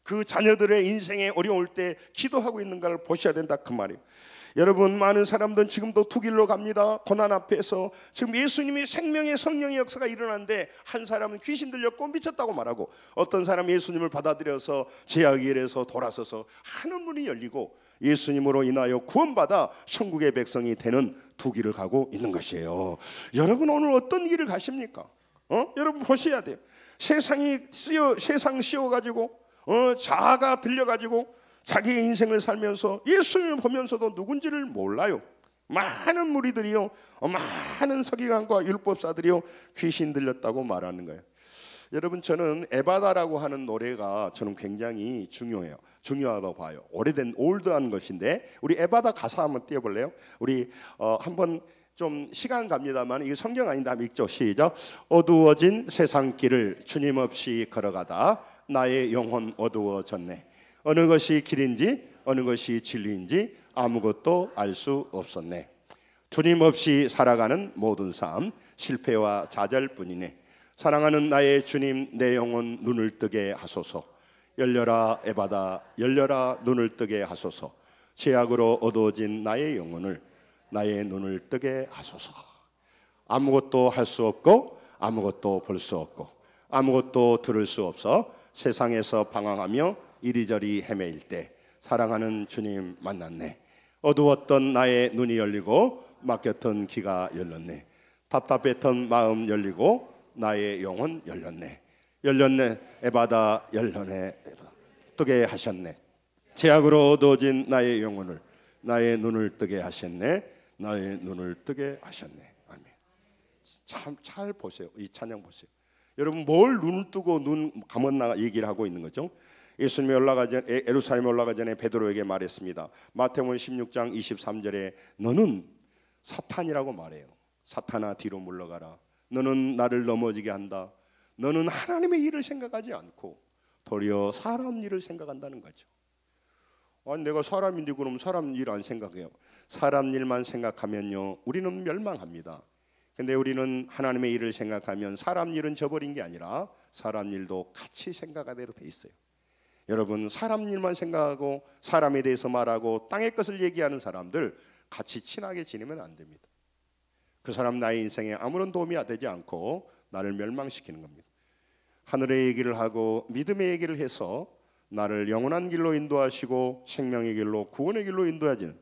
그 자녀들의 인생에 어려울 때 기도하고 있는가를 보셔야 된다 그 말이에요. 여러분, 많은 사람들은 지금도 두 길로 갑니다. 고난 앞에서 지금 예수님이 생명의 성령의 역사가 일어났는데 한 사람은 귀신 들렸고 미쳤다고 말하고, 어떤 사람은 예수님을 받아들여서 제약일에서 돌아서서 하늘 문이 열리고 예수님으로 인하여 구원받아 천국의 백성이 되는 두 길을 가고 있는 것이에요. 여러분, 오늘 어떤 길을 가십니까? 여러분 보셔야 돼요. 세상 씌워가지고 자아가 들려가지고 자기의 인생을 살면서 예수님을 보면서도 누군지를 몰라요. 많은 무리들이요, 많은 서기관과 율법사들이요 귀신 들렸다고 말하는 거예요. 여러분, 저는 에바다라고 하는 노래가 저는 굉장히 중요하다고 봐요. 오래된 올드한 것인데 우리 에바다 가사 한번 띄워볼래요? 우리 한번 좀 시간 갑니다만 이게 성경 아닌데 한번 읽죠. 시작. 어두워진 세상 길을 주님 없이 걸어가다 나의 영혼 어두워졌네. 어느 것이 길인지 어느 것이 진리인지 아무것도 알 수 없었네. 주님 없이 살아가는 모든 삶 실패와 좌절뿐이네. 사랑하는 나의 주님, 내 영혼 눈을 뜨게 하소서. 열려라 에바다, 열려라 눈을 뜨게 하소서. 죄악으로 어두워진 나의 영혼을, 나의 눈을 뜨게 하소서. 아무것도 할 수 없고 아무것도 볼 수 없고 아무것도 들을 수 없어 세상에서 방황하며 이리저리 헤매일 때 사랑하는 주님 만났네. 어두웠던 나의 눈이 열리고 막혔던 귀가 열렸네. 답답했던 마음 열리고 나의 영혼 열렸네. 열렸네 에바다, 열렸네 뜨게 하셨네. 죄악으로 어두워진 나의 영혼을, 나의 눈을 뜨게 하셨네. 나의 눈을 뜨게 하셨네. 아멘. 참 잘 보세요. 이 찬양 보세요. 여러분, 뭘 눈을 뜨고 눈 감았나 얘기를 하고 있는 거죠. 예수님이 예루살렘에 올라가 전에 베드로에게 말했습니다. 마태복음 16장 23절에 너는 사탄이라고 말해요. 사탄아, 뒤로 물러가라. 너는 나를 넘어지게 한다. 너는 하나님의 일을 생각하지 않고 도리어 사람 일을 생각한다는 거죠. 아니, 내가 사람인데 그럼 사람 일 안 생각해요. 사람 일만 생각하면요 우리는 멸망합니다. 근데 우리는 하나님의 일을 생각하면 사람 일은 저버린 게 아니라 사람 일도 같이 생각하대로 돼 있어요. 여러분, 사람 일만 생각하고 사람에 대해서 말하고 땅의 것을 얘기하는 사람들 같이 친하게 지내면 안 됩니다. 그 사람 나의 인생에 아무런 도움이 되지 않고 나를 멸망시키는 겁니다. 하늘의 얘기를 하고 믿음의 얘기를 해서 나를 영원한 길로 인도하시고 생명의 길로 구원의 길로 인도하시는,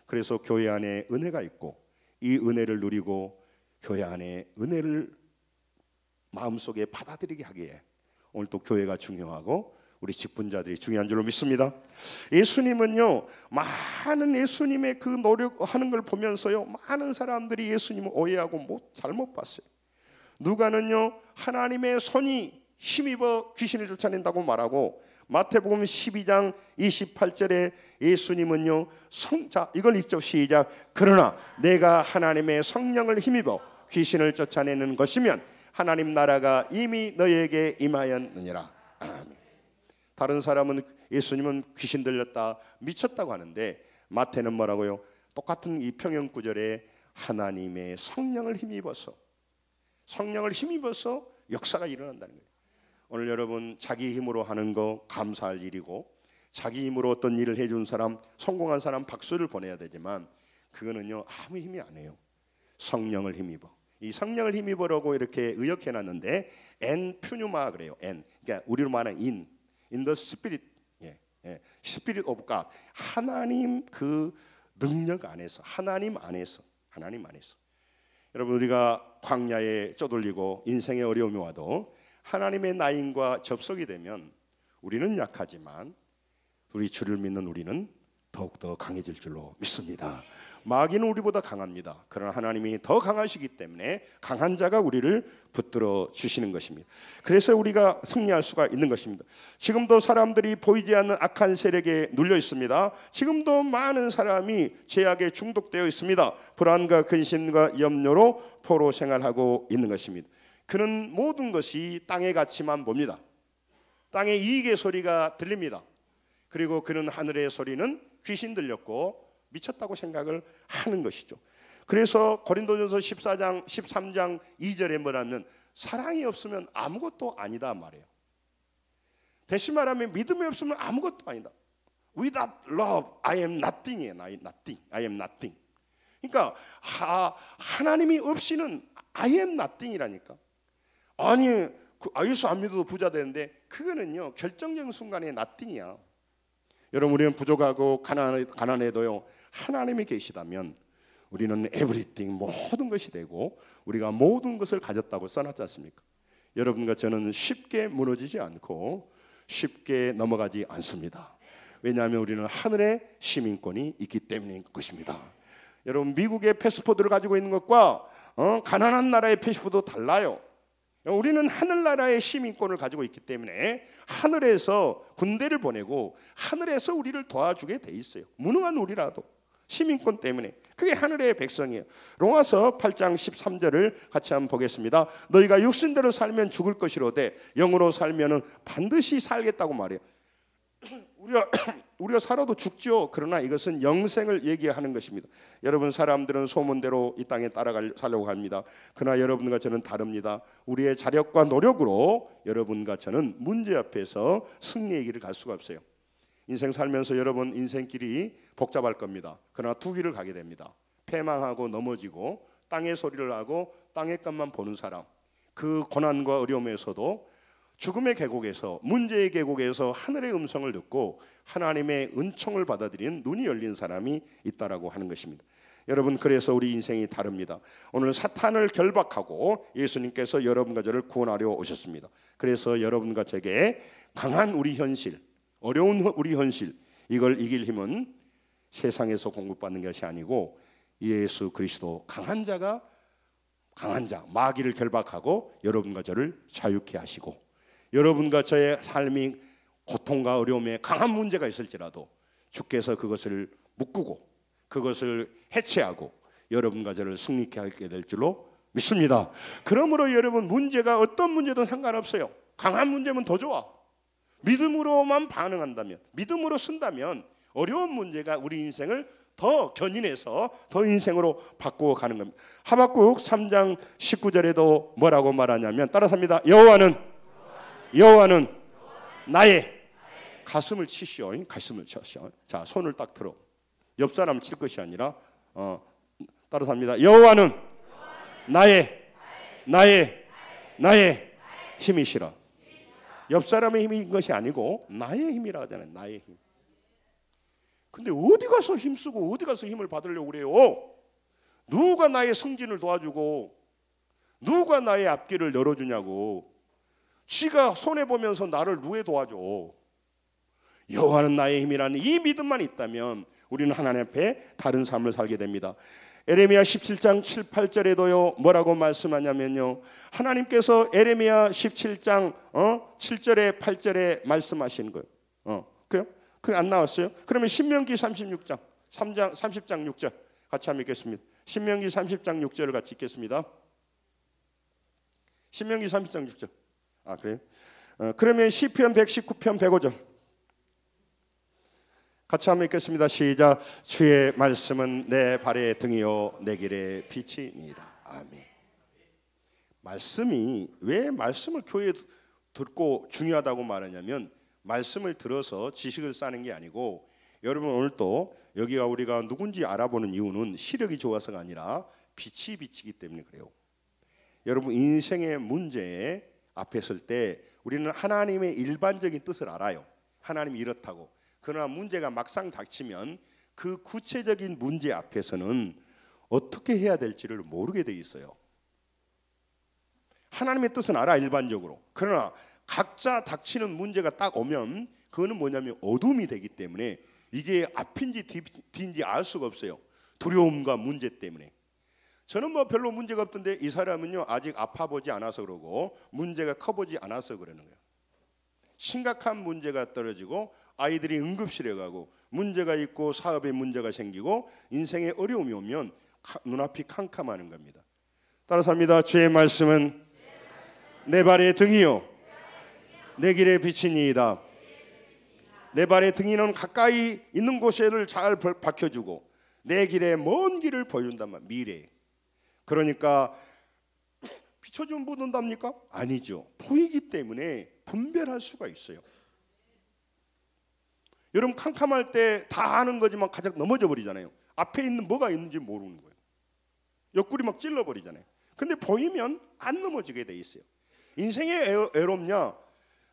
그래서 교회 안에 은혜가 있고 이 은혜를 누리고 교회 안에 은혜를 마음속에 받아들이게 하기에 오늘 또 교회가 중요하고 우리 직분자들이 중요한 줄로 믿습니다. 예수님은요, 많은 예수님의 그 노력하는 걸 보면서요, 많은 사람들이 예수님을 오해하고 잘못 봤어요. 누가는요, 하나님의 손이 힘입어 귀신을 쫓아낸다고 말하고, 마태복음 12장 28절에 예수님은요, 자, 이걸 읽죠. 시작. 그러나 내가 하나님의 성령을 힘입어 귀신을 쫓아내는 것이면 하나님 나라가 이미 너에게 임하였느니라. 아멘. 다른 사람은 예수님은 귀신 들렸다, 미쳤다고 하는데 마태는 뭐라고요? 똑같은 이 평행 구절에 하나님의 성령을 힘입어서, 성령을 힘입어서 역사가 일어난다는 거예요. 오늘 여러분, 자기 힘으로 하는 거 감사할 일이고, 자기 힘으로 어떤 일을 해준 사람, 성공한 사람 박수를 보내야 되지만 그거는요, 아무 힘이 안 해요. 성령을 힘입어. 이 성령을 힘입으라고 이렇게 의역해놨는데 엔 퓨뉴마 그래요. 엔, 그러니까 우리로 말하는 in the spirit, spirit of God, 하나님 그 능력 안에서, 하나님 안에서. 여러분, 우리가 광야에 쪼들리고 인생의 어려움이 와도 하나님의 나인과 접속이 되면 우리는 약하지만 우리 주를 믿는 우리는 더욱더 강해질 줄로 믿습니다. 마귀는 우리보다 강합니다. 그러나 하나님이 더 강하시기 때문에 강한 자가 우리를 붙들어 주시는 것입니다. 그래서 우리가 승리할 수가 있는 것입니다. 지금도 사람들이 보이지 않는 악한 세력에 눌려 있습니다. 지금도 많은 사람이 죄악에 중독되어 있습니다. 불안과 근심과 염려로 포로 생활하고 있는 것입니다. 그는 모든 것이 땅의 가치만 봅니다. 땅의 이익의 소리가 들립니다. 그리고 그는 하늘의 소리는 귀신 들렸고 미쳤다고 생각을 하는 것이죠. 그래서 고린도전서 13장 2절에 뭐라면 사랑이 없으면 아무것도 아니다 말이에요. 대신 말하면 믿음이 없으면 아무것도 아니다. Without love, I am nothing이에요. I am nothing. 그러니까 하나님이 없이는 I am nothing이라니까. 아니, 예수 안 믿어도 부자 되는데 그거는요, 결정적인 순간에 nothing이야. 여러분, 우리는 부족하고 가난해도요, 하나님이 계시다면 우리는 everything, 모든 것이 되고 우리가 모든 것을 가졌다고 써놨지 않습니까? 여러분과 저는 쉽게 무너지지 않고 쉽게 넘어가지 않습니다. 왜냐하면 우리는 하늘의 시민권이 있기 때문인 것입니다. 여러분, 미국의 패스포드를 가지고 있는 것과 가난한 나라의 패스포드 달라요. 우리는 하늘나라의 시민권을 가지고 있기 때문에 하늘에서 군대를 보내고 하늘에서 우리를 도와주게 돼 있어요. 무능한 우리라도 시민권 때문에. 그게 하늘의 백성이에요. 로마서 8장 13절을 같이 한번 보겠습니다. 너희가 육신대로 살면 죽을 것이로되 영으로 살면은 반드시 살겠다고 말해요. 우리가 살아도 죽죠. 그러나 이것은 영생을 얘기하는 것입니다. 여러분, 사람들은 소문대로 이 땅에 살려고 합니다. 그러나 여러분과 저는 다릅니다. 우리의 자력과 노력으로 여러분과 저는 문제 앞에서 승리의 길을 갈 수가 없어요. 인생 살면서 여러분, 인생길이 복잡할 겁니다. 그러나 두 길을 가게 됩니다. 패망하고 넘어지고 땅의 소리를 하고 땅의 것만 보는 사람, 그 고난과 어려움에서도 죽음의 계곡에서, 문제의 계곡에서 하늘의 음성을 듣고 하나님의 은총을 받아들이는 눈이 열린 사람이 있다라고 하는 것입니다. 여러분, 그래서 우리 인생이 다릅니다. 오늘 사탄을 결박하고 예수님께서 여러분과 저를 구원하려 오셨습니다. 그래서 여러분과 제게 강한 우리 현실, 어려운 우리 현실, 이걸 이길 힘은 세상에서 공급받는 것이 아니고 예수 그리스도 강한 자, 마귀를 결박하고 여러분과 저를 자유케 하시고, 여러분과 저의 삶이 고통과 어려움에 강한 문제가 있을지라도 주께서 그것을 묶고 그것을 해체하고 여러분과 저를 승리케 하게 될 줄로 믿습니다. 그러므로 여러분, 문제가 어떤 문제든 상관없어요. 강한 문제면 더 좋아. 믿음으로만 반응한다면, 믿음으로 쓴다면 어려운 문제가 우리 인생을 더 견인해서 더 인생으로 바꾸어 가는 겁니다. 하박국 3장 19절에도 뭐라고 말하냐면, 따라서 합니다. 여호와는 나의 가슴을 치시오. 가슴을 치시오. 자, 손을 딱 들어. 옆 사람 칠 것이 아니라 따라서 합니다. 여호와는 나의 힘이시라. 옆 사람의 힘인 것이 아니고 나의 힘이라 하잖아요. 나의 힘. 근데 어디 가서 힘쓰고 어디 가서 힘을 받으려고 그래요? 누가 나의 승진을 도와주고 누가 나의 앞길을 열어주냐고. 쥐가 손해보면서 나를 누에 도와줘. 여호와는 나의 힘이라는 이 믿음만 있다면 우리는 하나님 앞에 다른 삶을 살게 됩니다. 에레미야 17장 7, 8절에도요 뭐라고 말씀하냐면요, 하나님께서 에레미야 17장 7절에 8절에 말씀하신 거예요. 그래요? 그게 안 나왔어요? 그러면 신명기 36장 30장 6절 같이 한번 읽겠습니다. 신명기 30장 6절을 같이 읽겠습니다. 신명기 30장 6절. 그래요? 그러면 시편 119편 105절 같이 한번 읽겠습니다. 시작. 주의 말씀은 내 발의 등이요 내 길의 빛이니이다. 아멘. 말씀이 왜 말씀을 교회에 듣고 중요하다고 말하냐면, 말씀을 들어서 지식을 쌓는 게 아니고, 여러분 오늘 또 여기가 우리가 누군지 알아보는 이유는 시력이 좋아서가 아니라 빛이 비치기 때문에 그래요. 여러분 인생의 문제 앞에 설 때 우리는 하나님의 일반적인 뜻을 알아요. 하나님이 이렇다고. 그러나 문제가 막상 닥치면 그 구체적인 문제 앞에서는 어떻게 해야 될지를 모르게 돼 있어요. 하나님의 뜻은 알아 일반적으로. 그러나 각자 닥치는 문제가 딱 오면 그거는 뭐냐면 어둠이 되기 때문에 이게 앞인지 뒤인지 알 수가 없어요. 두려움과 문제 때문에. 저는 뭐 별로 문제가 없던데 이 사람은요 아직 아파보지 않아서 그러고 문제가 커보지 않아서 그러는 거예요. 심각한 문제가 떨어지고 아이들이 응급실에 가고 문제가 있고 사업에 문제가 생기고 인생에 어려움이 오면 눈앞이 캄캄하는 겁니다. 따라서 합니다. 주의 말씀은 내 발의 등이요 내 길의 빛이니이다. 내 발의 등이는 가까이 있는 곳을 잘 밝혀주고 내 길에 먼 길을 보여준단 말이에요. 미래. 그러니까 비춰주면 묻는답니까? 아니죠. 보이기 때문에 분별할 수가 있어요. 여러분 캄캄할 때 다 아는 거지만 가작 넘어져 버리잖아요. 앞에 있는 뭐가 있는지 모르는 거예요. 옆구리 막 찔러버리잖아요. 근데 보이면 안 넘어지게 돼 있어요. 인생이 애롭냐?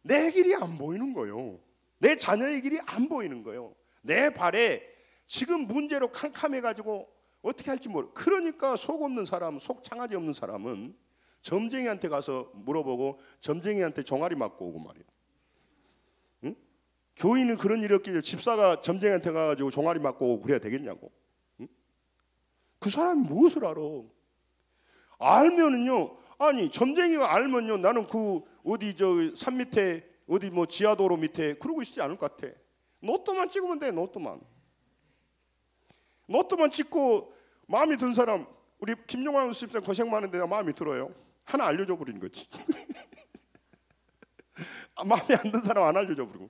내 길이 안 보이는 거예요. 내 자녀의 길이 안 보이는 거예요. 내 발에 지금 문제로 캄캄해가지고 어떻게 할지 모르. 그러니까 속 없는 사람, 속 창아지 없는 사람은 점쟁이한테 가서 물어보고 점쟁이한테 종아리 맞고 오고 말이에요. 응? 교인은 그런 일이 없겠죠. 집사가 점쟁이한테 가가지고 종아리 맞고 오고 그래야 되겠냐고. 응? 그 사람이 무엇을 알아? 알면은요. 아니 점쟁이가 알면요. 나는 그 어디 저 산 밑에 어디 뭐 지하도로 밑에 그러고 있지 않을 것 같아. 노트만 찍으면 돼. 노트만 찍고 마음이 든 사람, 우리 김용환 수집생 고생 많은데 마음이 들어요. 하나 알려줘 버리는 거지. 마음에 안 든 사람 안 알려줘 버리고.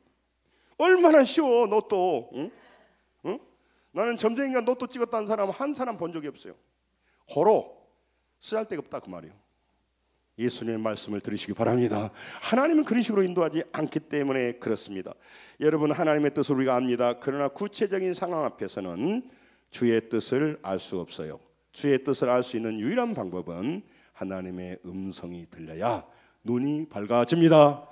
얼마나 쉬워. 노트. 응? 응? 나는 점쟁이가 노트 찍었다는 사람 한 사람 본 적이 없어요. 호로 쓰잘데가 없다 그 말이에요. 예수님의 말씀을 들으시기 바랍니다. 하나님은 그런 식으로 인도하지 않기 때문에 그렇습니다. 여러분 하나님의 뜻을 우리가 압니다. 그러나 구체적인 상황 앞에서는 주의 뜻을 알 수 없어요. 주의 뜻을 알 수 있는 유일한 방법은 하나님의 음성이 들려야 눈이 밝아집니다.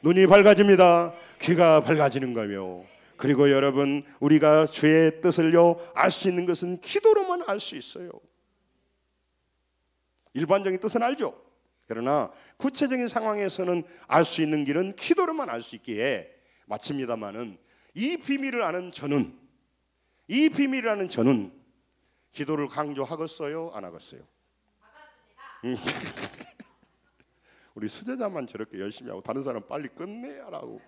눈이 밝아집니다. 귀가 밝아지는 거며, 그리고 여러분 우리가 주의 뜻을요 알 수 있는 것은 기도로만 알 수 있어요. 일반적인 뜻은 알죠. 그러나 구체적인 상황에서는 알 수 있는 길은 기도로만 알 수 있기에 마칩니다마는 이 비밀을 아는 저는 기도를 강조하겠어요? 안 하겠어요? 우리 수제자만 저렇게 열심히 하고 다른 사람 빨리 끝내라고.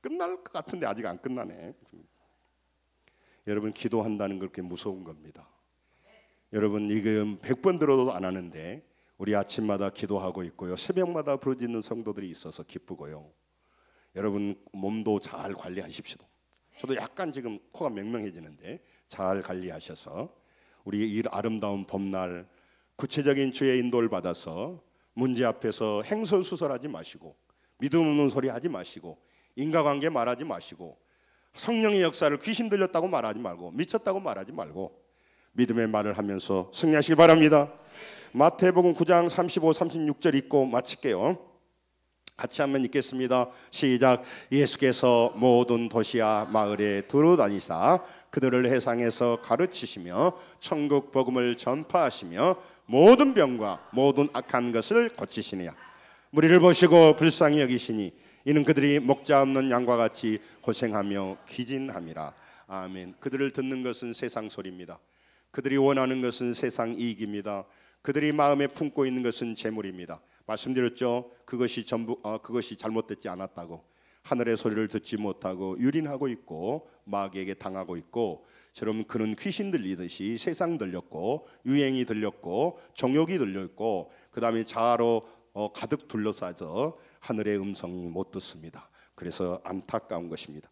끝날 것 같은데 아직 안 끝나네. 여러분 기도한다는 건 그렇게 무서운 겁니다. 여러분 이건 100번 들어도 안 하는데 우리 아침마다 기도하고 있고요. 새벽마다 부르짖는 성도들이 있어서 기쁘고요. 여러분 몸도 잘 관리하십시오. 저도 약간 지금 코가 맹맹해지는데 잘 관리하셔서 우리 이 아름다운 봄날 구체적인 주의 인도를 받아서 문제 앞에서 행설수설하지 마시고 믿음 없는 소리 하지 마시고 인과관계 말하지 마시고 성령의 역사를 귀신 들렸다고 말하지 말고 미쳤다고 말하지 말고 믿음의 말을 하면서 승리하시기 바랍니다. 마태복음 9장 35, 36절 읽고 마칠게요. 같이 한번 읽겠습니다. 시작. 예수께서 모든 도시와 마을에 두루다니사 그들을 해상에서 가르치시며 천국 복음을 전파하시며 모든 병과 모든 악한 것을 고치시니라. 무리를 보시고 불쌍히 여기시니 이는 그들이 목자 없는 양과 같이 고생하며 기진함이라. 아멘. 그들을 듣는 것은 세상 소리입니다. 그들이 원하는 것은 세상 이익입니다. 그들이 마음에 품고 있는 것은 재물입니다. 말씀드렸죠. 그것이 잘못되지 않았다고. 하늘의 소리를 듣지 못하고 유린하고 있고 마귀에게 당하고 있고, 저럼 그는 귀신 들리듯이 세상 들렸고 유행이 들렸고 정욕이 들렸고 그 다음에 자아로 가득 둘러싸져 하늘의 음성이 못 듣습니다. 그래서 안타까운 것입니다.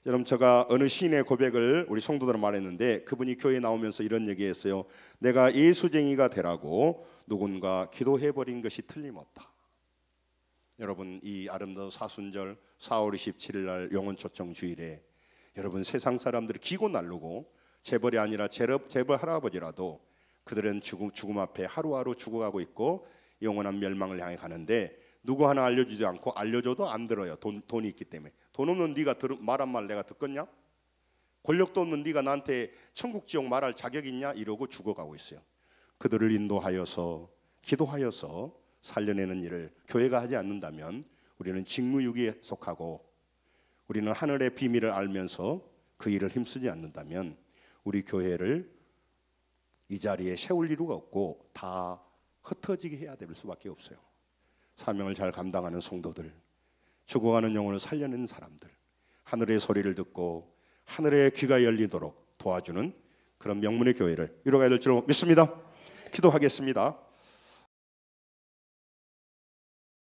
여러분, 제가 어느 시인의 고백을 우리 성도들 말했는데 그분이 교회에 나오면서 이런 얘기했어요. 내가 예수쟁이가 되라고 누군가 기도해버린 것이 틀림없다. 여러분, 이 아름다운 사순절 4월 27일 날 영혼초청 주일에 여러분, 세상 사람들이 기고 날르고 재벌이 아니라 재벌 할아버지라도 그들은 죽음 앞에 하루하루 죽어가고 있고 영원한 멸망을 향해 가는데 누구 하나 알려주지 않고, 알려줘도 안 들어요. 돈이 있기 때문에. 돈 없는 네가 말한 말 내가 듣겠냐? 권력도 없는 네가 나한테 천국 지옥 말할 자격 있냐? 이러고 죽어가고 있어요. 그들을 인도하여서 기도하여서 살려내는 일을 교회가 하지 않는다면 우리는 직무유기에 속하고, 우리는 하늘의 비밀을 알면서 그 일을 힘쓰지 않는다면 우리 교회를 이 자리에 세울 이유가 없고 다 흩어지게 해야 될 수밖에 없어요. 사명을 잘 감당하는 성도들, 죽어가는 영혼을 살려내는 사람들, 하늘의 소리를 듣고 하늘의 귀가 열리도록 도와주는 그런 명문의 교회를 이루어가야 될 줄 믿습니다. 기도하겠습니다.